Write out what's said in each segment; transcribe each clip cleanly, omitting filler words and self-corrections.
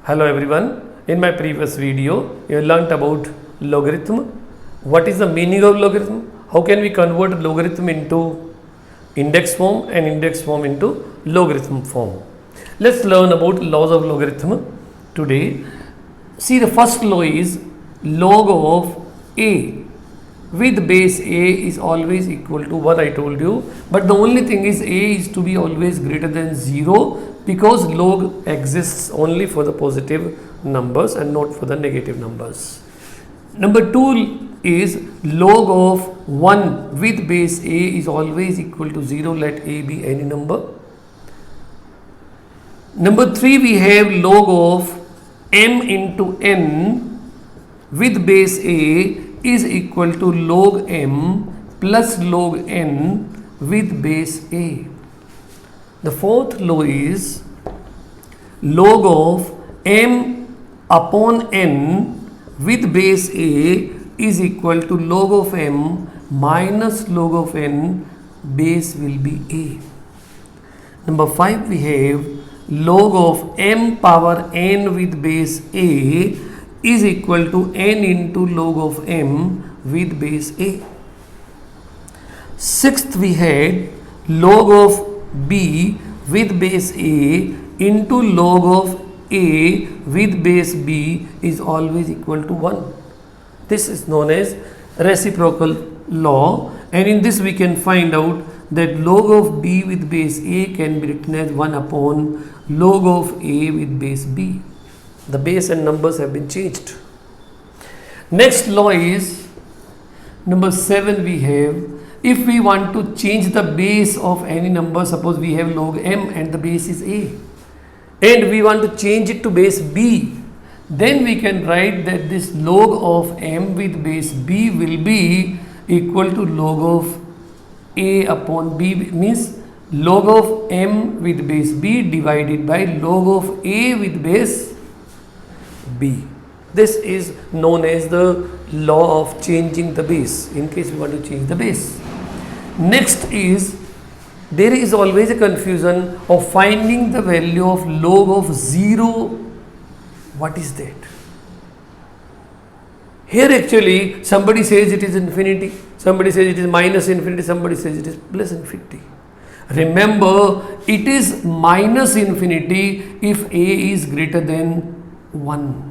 Hello everyone. In my previous video, you learnt about logarithm. What is the meaning of logarithm? How can we convert logarithm into index form and index form into logarithm form? Let's learn about laws of logarithm today. See, the first law is log of a with base a is always equal to 1. I told you, but the only thing is a is to be always greater than 0 because log exists only for the positive numbers and not for the negative numbers. Number 2 is log of 1 with base a is always equal to 0. Let a be any number. Number 3, we have log of m into n with base a is equal to log m plus log n with base a. The fourth law is log of m upon n with base a is equal to log of m minus log of n, base will be a. Number 5, we have log of m power n with base a is equal to n into log of m with base a. Sixth, we had log of b with base a into log of a with base b is always equal to 1. This is known as reciprocal law, and in this we can find out that log of b with base a can be written as 1 upon log of a with base b. The base and numbers have been changed. Next law is number 7. We have, if we want to change the base of any number, suppose we have log m and the base is a, and we want to change it to base b, then we can write that this log of m with base b will be equal to log of a upon b, means log of m with base b divided by log of a with base b. This is known as the law of changing the base, in case we want to change the base. Next is, there is always a confusion of finding the value of log of 0. What is that? Here actually somebody says it is infinity, somebody says it is minus infinity, somebody says it is plus infinity. Remember, it is minus infinity if a is greater than 1.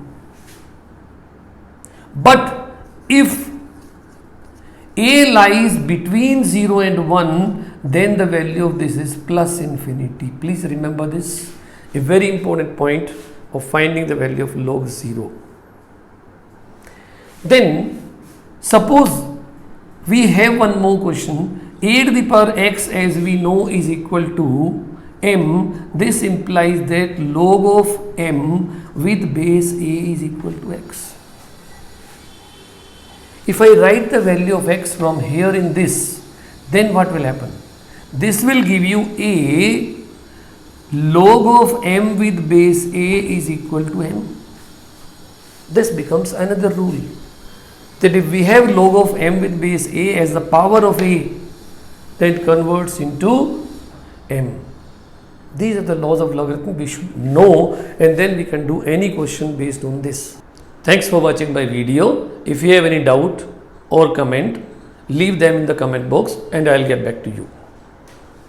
But if a lies between 0 and 1, then the value of this is plus infinity. Please remember this, a very important point of finding the value of log 0. Then suppose we have one more question. A to the power x, as we know, is equal to m. This implies that log of m with base a is equal to x. If I write the value of x from here in this, then what will happen? This will give you a log of m with base a is equal to m. This becomes another rule, that if we have log of m with base a as the power of a, then it converts into m. These are the laws of logarithm we should know, and then we can do any question based on this. Thanks for watching my video. If you have any doubt or comment, leave them in the comment box and I will get back to you.